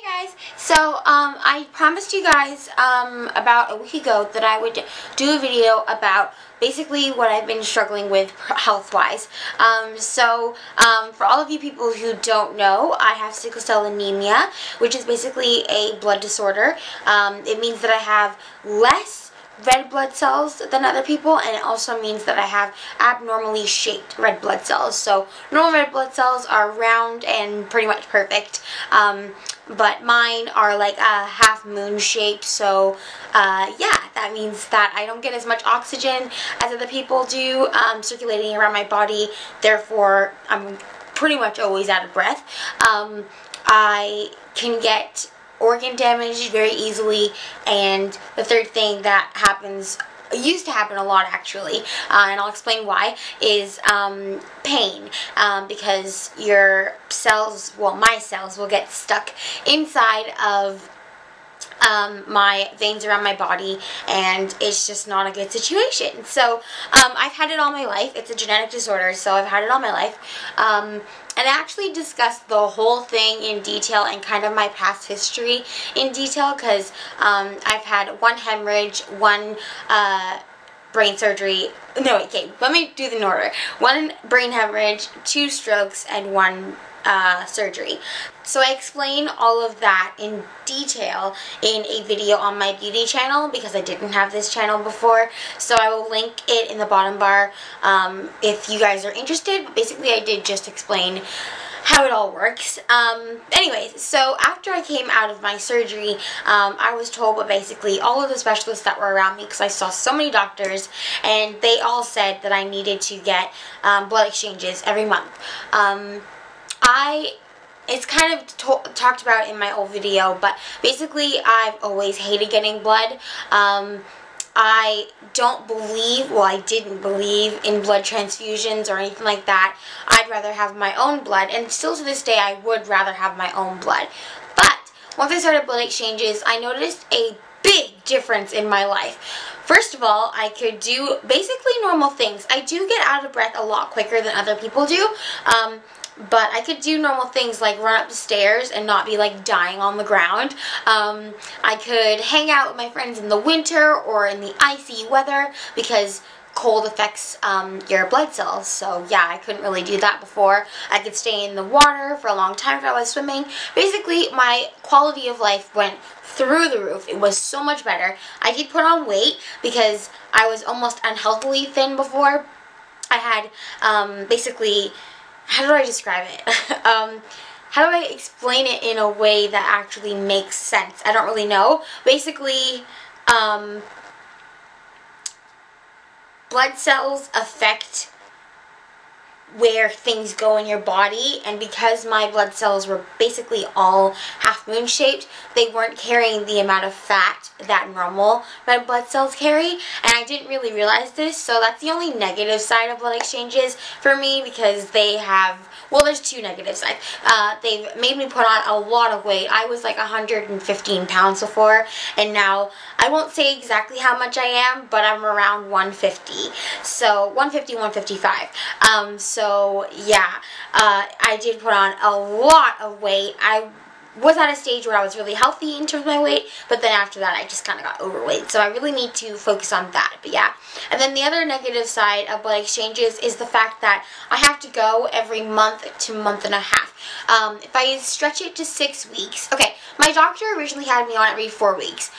Hey guys, so I promised you guys about a week ago that I would do a video about basically what I've been struggling with health-wise. For all of you people who don't know, I have sickle cell anemia, which is basically a blood disorder. It means that I have less red blood cells than other people, and it also means that I have abnormally shaped red blood cells. So normal red blood cells are round and pretty much perfect, but mine are like a half moon shaped. So yeah, that means that I don't get as much oxygen as other people do circulating around my body. Therefore, I'm pretty much always out of breath. I can get organ damage very easily, and the third thing that used to happen a lot actually, and I'll explain why, is pain, because your cells, well, my cells will get stuck inside of my veins around my body, and it's just not a good situation. So I've had it all my life. It's a genetic disorder, so I've had it all my life. And I actually discussed the whole thing in detail and kind of my past history in detail, because I've had one hemorrhage, one brain surgery. No, okay, let me do them in order. One brain hemorrhage, 2 strokes, and 1 surgery. So I explain all of that in detail in a video on my beauty channel, because I didn't have this channel before. So I will link it in the bottom bar if you guys are interested. But basically I did just explain how it all works. Anyways, so after I came out of my surgery, I was told by basically all of the specialists that were around me, because I saw so many doctors, and they all said that I needed to get blood exchanges every month. It's kind of talked about in my old video, but basically I've always hated getting blood. I don't believe, well, I didn't believe in blood transfusions or anything like that. I'd rather have my own blood, and still to this day I would rather have my own blood. But once I started blood exchanges, I noticed a big difference in my life. First of all, I could do basically normal things. I do get out of breath a lot quicker than other people do, but I could do normal things like run up the stairs and not be like dying on the ground. I could hang out with my friends in the winter or in the icy weather, because cold affects your blood cells. So yeah, I couldn't really do that before. I could stay in the water for a long time if I was swimming. Basically, my quality of life went through the roof. It was so much better. I did put on weight because I was almost unhealthily thin before. I had basically, how do I describe it? How do I explain it in a way that actually makes sense? I don't really know. Basically, blood cells affect where things go in your body, and because my blood cells were basically all half moon shaped, they weren't carrying the amount of fat that normal red blood cells carry, and I didn't really realize this. So that's the only negative side of blood exchanges for me, because they have, well, there's 2 negative sides. They've made me put on a lot of weight. I was like 115 pounds before, and now I won't say exactly how much I am, but I'm around 150. So 150, 155. So yeah, I did put on a lot of weight. I was at a stage where I was really healthy in terms of my weight, but then after that I just kind of got overweight. So I really need to focus on that. But yeah, and then the other negative side of blood exchanges is the fact that I have to go every month to month and a half. If I stretch it to 6 weeks, okay, my doctor originally had me on every 4 weeks.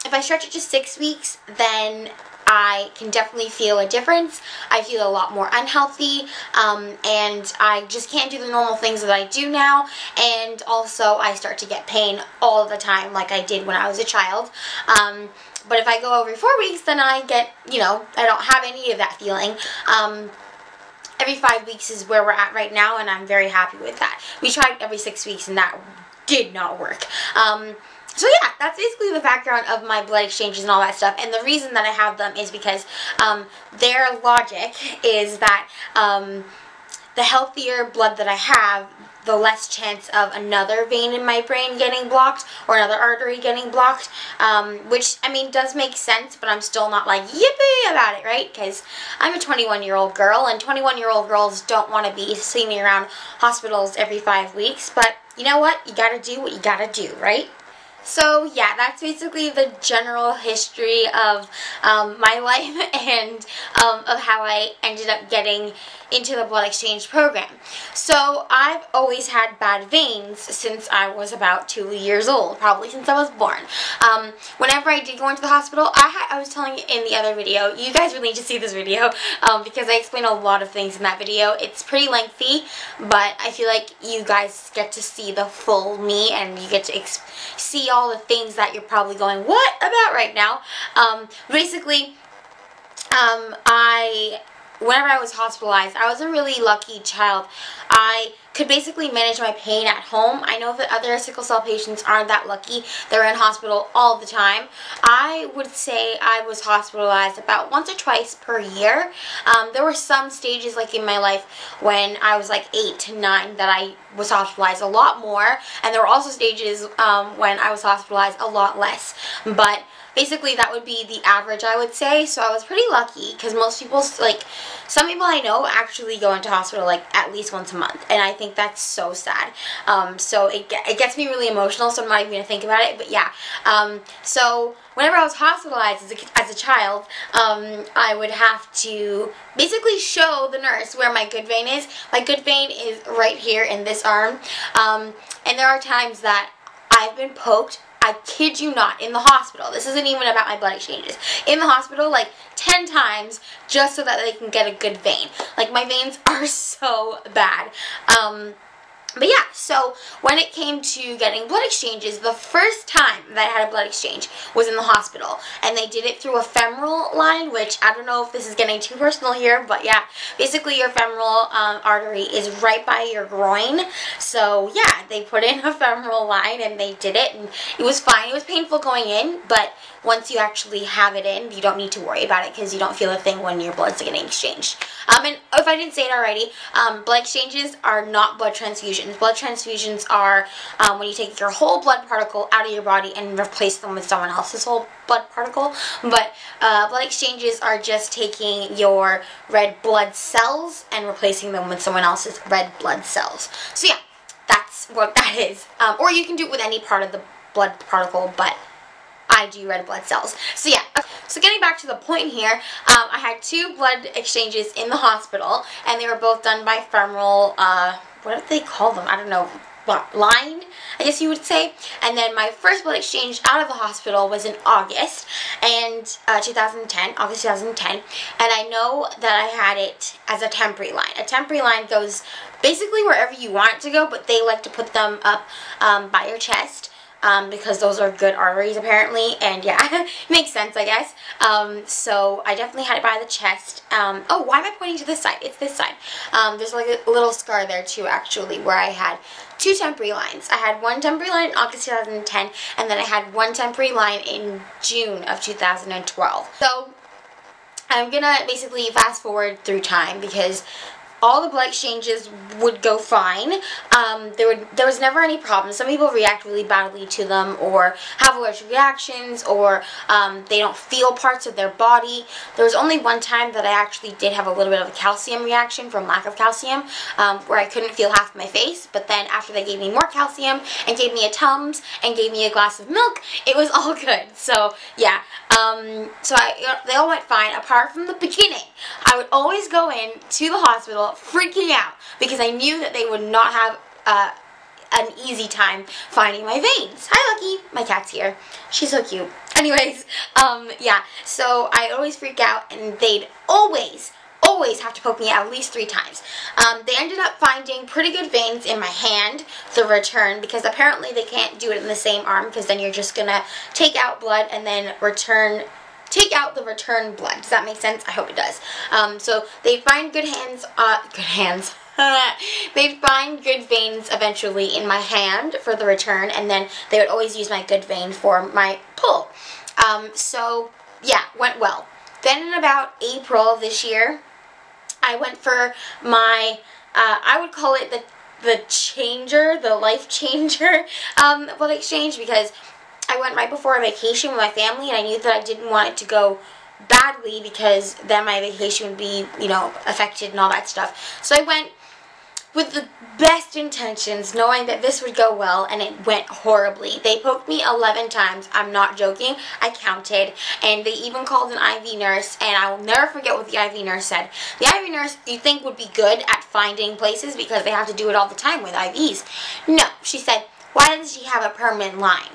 If I stretch it to 6 weeks, then I can definitely feel a difference. I feel a lot more unhealthy, and I just can't do the normal things that I do now, and also I start to get pain all the time like I did when I was a child. But if I go every 4 weeks, then I get, you know, I don't have any of that feeling. Every 5 weeks is where we're at right now, and I'm very happy with that. We tried every 6 weeks, and that did not work. So yeah, that's basically the background of my blood exchanges and all that stuff. And the reason that I have them is because their logic is that the healthier blood that I have, the less chance of another vein in my brain getting blocked or another artery getting blocked, which, I mean, does make sense, but I'm still not like yippee about it, right? Because I'm a 21-year-old girl, and 21-year-old girls don't want to be seen around hospitals every 5 weeks, but you know what? You gotta do what you gotta do, right? So yeah, that's basically the general history of my life and of how I ended up getting into the blood exchange program. So I've always had bad veins since I was about 2 years old, probably since I was born. Whenever I did go into the hospital, I was telling you in the other video, you guys really need to see this video because I explain a lot of things in that video. It's pretty lengthy, but I feel like you guys get to see the full me and you get to see all the things that you're probably going, what about right now? Basically, whenever I was hospitalized, I was a really lucky child. I could basically manage my pain at home. I know that other sickle cell patients aren't that lucky. They're in hospital all the time. I would say I was hospitalized about once or twice per year. There were some stages like in my life when I was like 8 to 9 that I was hospitalized a lot more, and there were also stages when I was hospitalized a lot less. But basically, that would be the average, I would say. So I was pretty lucky because most people, like, some people I know actually go into hospital like at least once a month, and I think that's so sad. So it gets me really emotional, so I'm not even going to think about it, but yeah. So whenever I was hospitalized as a child, I would have to basically show the nurse where my good vein is. My good vein is right here in this arm, and there are times that I've been poked, I kid you not, in the hospital. This isn't even about my blood exchanges. In the hospital, like 10 times, just so that they can get a good vein. Like, my veins are so bad. But yeah, so when it came to getting blood exchanges, the first time that I had a blood exchange was in the hospital. And they did it through a femoral line, which I don't know if this is getting too personal here, but yeah, basically your femoral artery is right by your groin. So yeah, they put in a femoral line and they did it, and it was fine. It was painful going in, but once you actually have it in, you don't need to worry about it because you don't feel a thing when your blood's getting exchanged. And if I didn't say it already, blood exchanges are not blood transfusions. Blood transfusions are when you take your whole blood particle out of your body and replace them with someone else's whole blood particle. But blood exchanges are just taking your red blood cells and replacing them with someone else's red blood cells. So yeah, that's what that is. Or you can do it with any part of the blood particle, but I do red blood cells. So yeah, so getting back to the point here, I had 2 blood exchanges in the hospital, and they were both done by femoral, what do they call them? I don't know, line, I guess you would say. And then my first blood exchange out of the hospital was in August, and 2010, August 2010, and I know that I had it as a temporary line. A temporary line goes basically wherever you want it to go, but they like to put them up by your chest. Because those are good arteries apparently, and yeah, makes sense, I guess. So I definitely had it by the chest. Oh, why am I pointing to this side? It's this side. There's like a little scar there too, actually, where I had 2 temporary lines. I had one temporary line in August 2010, and then I had one temporary line in June of 2012. So I'm gonna basically fast forward through time because all the blood exchanges would go fine. There was never any problem. Some people react really badly to them, or have allergic reactions, or they don't feel parts of their body. There was only one time that I actually did have a little bit of a calcium reaction from lack of calcium, where I couldn't feel half my face, but then after they gave me more calcium and gave me a Tums and gave me a glass of milk, it was all good. So yeah, they all went fine apart from the beginning. I would always go in to the hospital freaking out because I knew that they would not have an easy time finding my veins. Hi, Lucky. My cat's here. She's so cute. Anyways, yeah, so I always freak out, and they'd always have to poke me at least 3 times. They ended up finding pretty good veins in my hand, the return, because apparently they can't do it in the same arm because then you're just gonna take out blood and then take out the return blood. Does that make sense? I hope it does. So they find good hands. They'd find good veins eventually in my hand for the return, and then they would always use my good vein for my pull. So yeah, went well. Then in about April of this year, I went for my, I would call it the changer, the life changer blood exchange, because I went right before a vacation with my family, and I knew that I didn't want it to go badly because then my vacation would be, you know, affected and all that stuff. So I went with the best intentions, knowing that this would go well, and it went horribly. They poked me 11 times. I'm not joking. I counted, and they even called an IV nurse, and I will never forget what the IV nurse said. The IV nurse, you think, would be good at finding places because they have to do it all the time with IVs. No, she said, why doesn't she have a permanent line?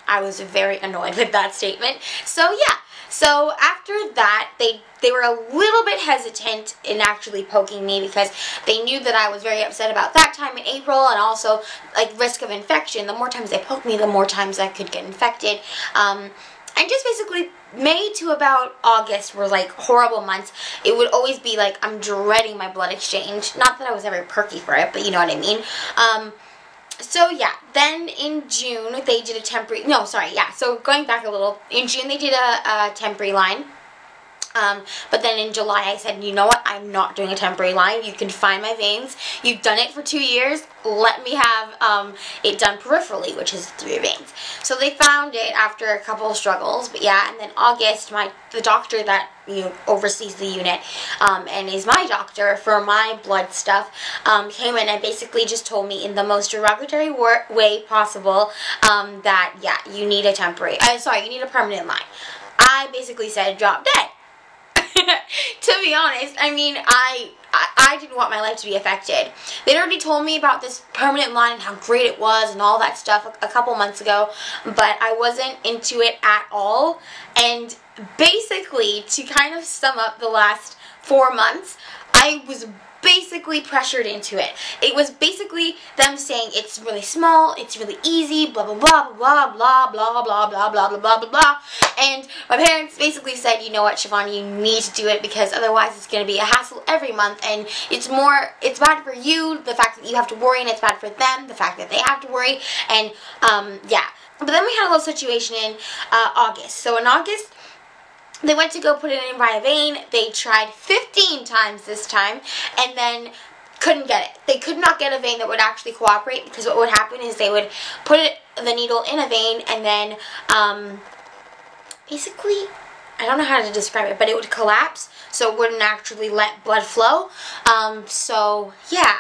I was very annoyed with that statement. So yeah, so after that, they were a little bit hesitant in actually poking me because they knew that I was very upset about that time in April, and also like risk of infection. The more times they poked me, the more times I could get infected. And just basically May to about August were like horrible months. It would always be like I'm dreading my blood exchange. Not that I was ever perky for it, but you know what I mean. So yeah, then in June they did a temporary, no sorry, yeah, so going back a little, in June they did a temporary line. But then in July I said, you know what, I'm not doing a temporary line. You can find my veins. You've done it for 2 years. Let me have it done peripherally, which is 3 veins. So they found it after a couple of struggles. But yeah, and then August, the doctor that oversees the unit and is my doctor for my blood stuff came in and basically just told me in the most derogatory way possible that yeah, you need a temporary. You need a permanent line. I basically said drop dead. To be honest, I mean, I didn't want my life to be affected. They'd already told me about this permanent line and how great it was and all that stuff a couple months ago, but I wasn't into it at all. And basically, to kind of sum up the last 4 months, I was basically pressured into it. It was basically them saying it's really small, it's really easy, blah blah blah blah blah blah blah blah blah blah blah blah blah. And my parents basically said, you know what, Siobhan, you need to do it because otherwise it's going to be a hassle every month, and it's bad for you, the fact that you have to worry, and it's bad for them, the fact that they have to worry, and yeah. But then we had a little situation in August. So in August, they went to go put it in via vein. They tried 15 times this time and then couldn't get it. They could not get a vein that would actually cooperate because what would happen is they would put the needle in a vein and then basically, I don't know how to describe it, but it would collapse so it wouldn't actually let blood flow. So yeah,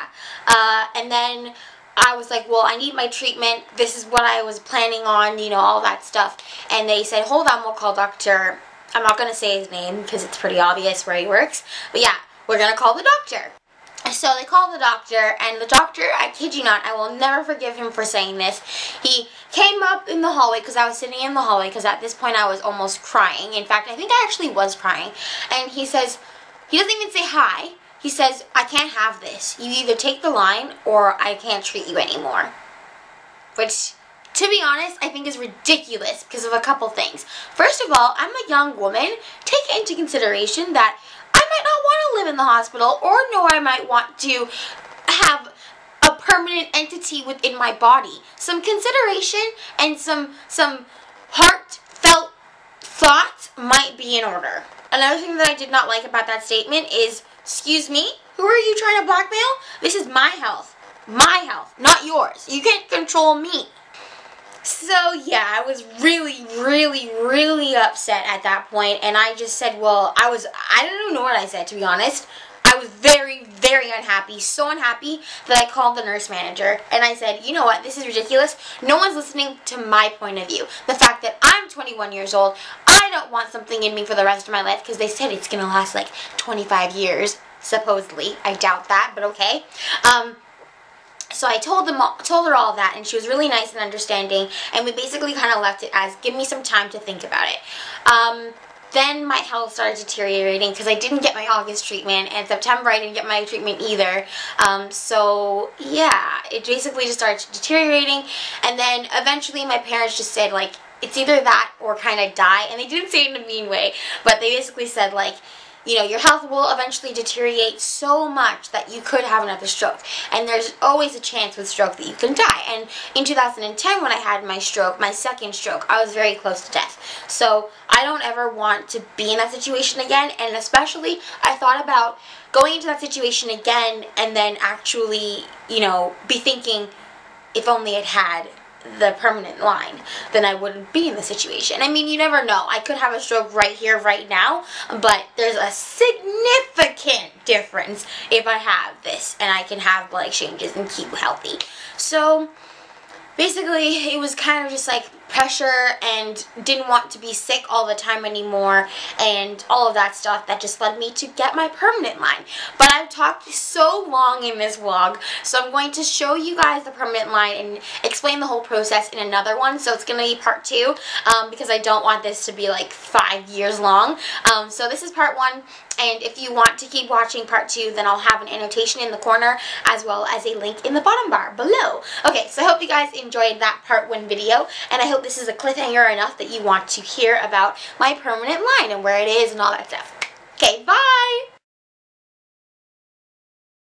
and then I was like, well, I need my treatment. This is what I was planning on, all that stuff. And they said, hold on, we'll call Dr. I'm not going to say his name because it's pretty obvious where he works. But yeah, we're going to call the doctor. So they called the doctor, and the doctor, I kid you not, I will never forgive him for saying this. He came up in the hallway because I was sitting in the hallway because at this point I was almost crying. In fact, I think I actually was crying. And he says, he doesn't even say hi. He says, I can't have this. You either take the line or I can't treat you anymore. Which, to be honest, I think is ridiculous because of a couple things. First of all, I'm a young woman. Take into consideration that I might not want to live in the hospital, or no, I might want to have a permanent entity within my body. Some consideration and some heartfelt thoughts might be in order. Another thing that I did not like about that statement is, excuse me, who are you trying to blackmail? This is my health, not yours. You can't control me. So yeah, I was really, really, really upset at that point, and I just said, well, I don't even know what I said, to be honest. I was very, very unhappy, so unhappy that I called the nurse manager, and I said, you know what, this is ridiculous. No one's listening to my point of view. The fact that I'm 21 years old, I don't want something in me for the rest of my life, because they said it's going to last like 25 years, supposedly. I doubt that, but okay. So I told her all that, and she was really nice and understanding, and we basically kind of left it as, give me some time to think about it. Then my health started deteriorating because I didn't get my August treatment, and September I didn't get my treatment either. So yeah, it basically just started deteriorating, and then eventually my parents just said, like, it's either that or kind of die, and they didn't say it in a mean way, but they basically said, like, your health will eventually deteriorate so much that you could have another stroke. And there's always a chance with stroke that you can die. And in 2010, when I had my stroke, my second stroke, I was very close to death. So I don't ever want to be in that situation again. And especially, I thought about going into that situation again and then actually, be thinking, if only it had the permanent line, then I wouldn't be in the situation. I mean, you never know. I could have a stroke right here, right now, but there's a significant difference if I have this and I can have blood exchanges and keep healthy. So basically, it was kind of just like pressure and didn't want to be sick all the time anymore and all of that stuff that just led me to get my permanent line. But I've talked so long in this vlog, so I'm going to show you guys the permanent line and explain the whole process in another one. So it's going to be part 2 because I don't want this to be like 5 years long. So this is part 1. And if you want to keep watching part 2, then I'll have an annotation in the corner as well as a link in the bottom bar below. Okay, so I hope you guys enjoyed that part 1 video, and I hope this is a cliffhanger enough that you want to hear about my permanent line and where it is and all that stuff. Okay, bye!